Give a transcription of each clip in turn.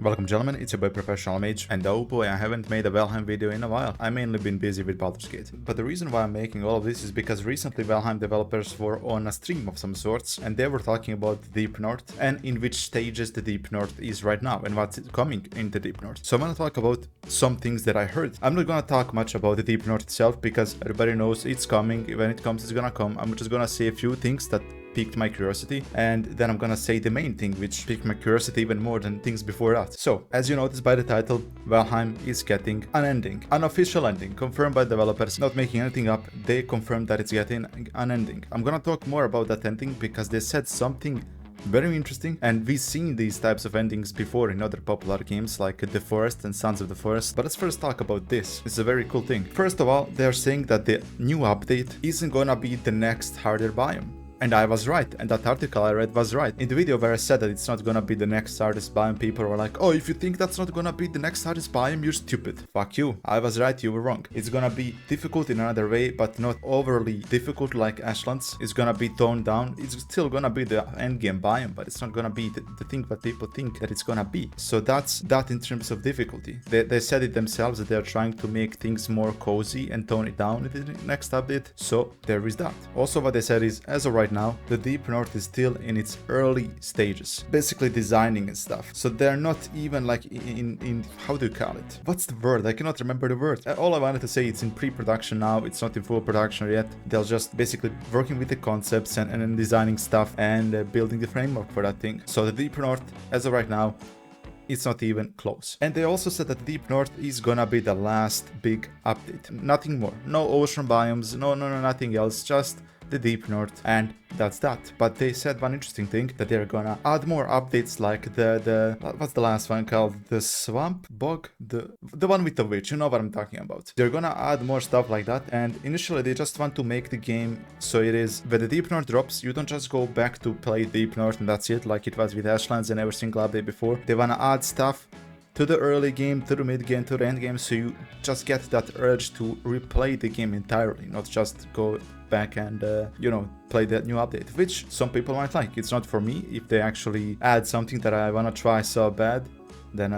Welcome gentlemen, it's your boy professionalmage, and oh boy, I haven't made a Valheim video in a while. I mainly been busy with Baldur's Gate. But the reason why I'm making all of this is because recently Valheim developers were on a stream of some sorts, and they were talking about the Deep North and in which stages the Deep North is right now and what's coming in the Deep North. So I'm gonna talk about some things that I heard. I'm not gonna talk much about the Deep North itself because everybody knows it's coming. When it comes, it's gonna come. I'm just gonna say a few things that piqued my curiosity, and then I'm gonna say the main thing which piqued my curiosity even more than things before that. So, as you noticed by the title, Valheim is getting an ending. An official ending, confirmed by developers, not making anything up. They confirmed that it's getting an ending. I'm gonna talk more about that ending because they said something very interesting, and we've seen these types of endings before in other popular games like The Forest and Sons of the Forest. But let's first talk about this. It's a very cool thing. First of all, they're saying that the new update isn't gonna be the next harder biome. And I was right, and that article I read was right. In the video where I said that it's not gonna be the next hardest biome, people were like, oh, if you think that's not gonna be the next hardest biome, you're stupid. Fuck you. I was right, you were wrong. It's gonna be difficult in another way, but not overly difficult like Ashlands. It's gonna be toned down. It's still gonna be the endgame biome, but it's not gonna be the thing that people think that it's gonna be. So that's that in terms of difficulty. They said it themselves that they're trying to make things more cozy and tone it down in the next update. So there is that. Also what they said is, as of right now, the Deep North is still in its early stages, basically designing and stuff. So they're not even like in how do you call it? What's the word? I cannot remember the word. All I wanted to say, it's in pre-production now. It's not in full production yet. They're just basically working with the concepts and designing stuff and building the framework for that thing. So the Deep North, as of right now, it's not even close. And they also said that Deep North is gonna be the last big update. Nothing more. No ocean biomes, no, nothing else. Just the Deep North, and that's that. But they said one interesting thing, that they're gonna add more updates like the what's the last one called? The swamp bog? The one with the witch, you know what I'm talking about. They're gonna add more stuff like that, and initially they just want to make the game so it is, when the Deep North drops, you don't just go back to play Deep North and that's it, like it was with Ashlands and every single update before. They wanna add stuff to the early game, to the mid game, to the end game, so you just get that urge to replay the game entirely, not just go back and play that new update, which some people might like. It's not for me. If they actually add something that I wanna try so bad, then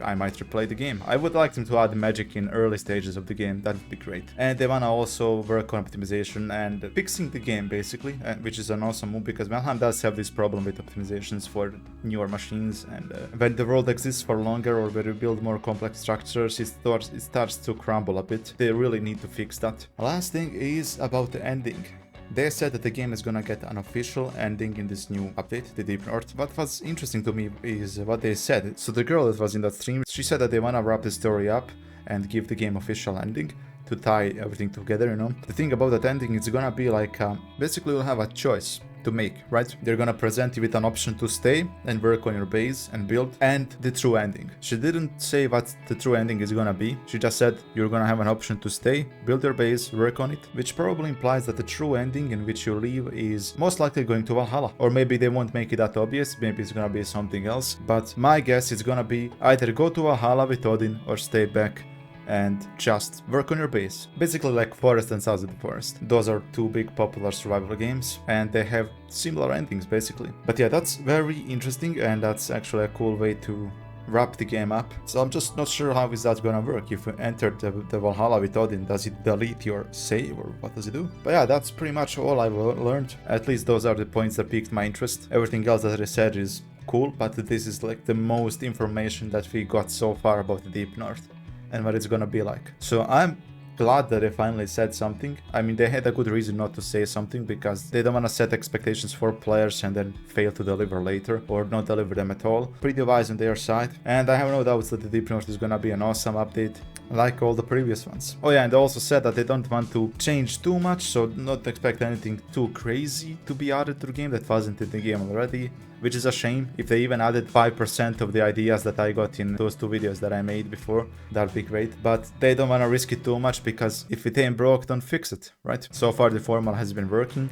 I might replay the game. I would like them to add magic in early stages of the game. That would be great. And they wanna also work on optimization and fixing the game basically, which is an awesome move because Valheim does have this problem with optimizations for newer machines, and when the world exists for longer or when you build more complex structures, it starts to crumble a bit. They really need to fix that. The last thing is about the ending. They said that the game is gonna get an official ending in this new update, the Deep North. What was interesting to me is what they said. So the girl that was in that stream, she said that they wanna wrap the story up and give the game official ending to tie everything together, you know. The thing about that ending is gonna be like, basically you'll have a choice to make, right? They're gonna present you with an option to stay and work on your base and build, and the true ending. She didn't say what the true ending is gonna be. She just said you're gonna have an option to stay, build your base, work on it, which probably implies that the true ending in which you leave is most likely going to Valhalla. Or maybe they won't make it that obvious, maybe it's gonna be something else, but my guess is gonna be either go to Valhalla with Odin or stay back and just work on your base. Basically like Forest and Sons of the Forest. Those are two big popular survival games, and they have similar endings basically. But yeah, that's very interesting, and that's actually a cool way to wrap the game up. So I'm just not sure how is that gonna work. If you enter the Valhalla with Odin, does it delete your save or what does it do? But yeah, that's pretty much all I've learned. At least those are the points that piqued my interest. Everything else that I said is cool, but this is like the most information that we got so far about the Deep North and what it's gonna be like. So I'm glad that they finally said something. I mean, they had a good reason not to say something because they don't want to set expectations for players and then fail to deliver later or not deliver them at all. Pretty wise on their side, and I have no doubts that the Deep North is gonna be an awesome update like all the previous ones. Oh yeah, and they also said that they don't want to change too much, so not expect anything too crazy to be added to the game that wasn't in the game already, which is a shame. If they even added 5% of the ideas that I got in those two videos that I made before, that'd be great. But they don't want to risk it too much because if it ain't broke, don't fix it, right? So far the formula has been working,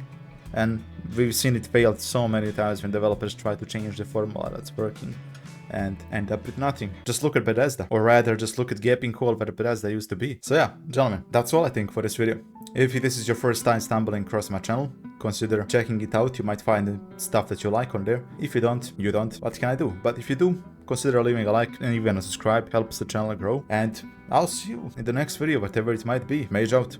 and we've seen it failed so many times when developers try to change the formula that's working and end up with nothing. Just look at Bethesda, or rather just look at Gaping Hole where Bethesda used to be. So yeah, gentlemen, that's all I think for this video. If this is your first time stumbling across my channel, consider checking it out. You might find stuff that you like on there. If you don't, you don't. What can I do? But if you do, consider leaving a like and even a subscribe. Helps the channel grow. And I'll see you in the next video, whatever it might be. Mage out.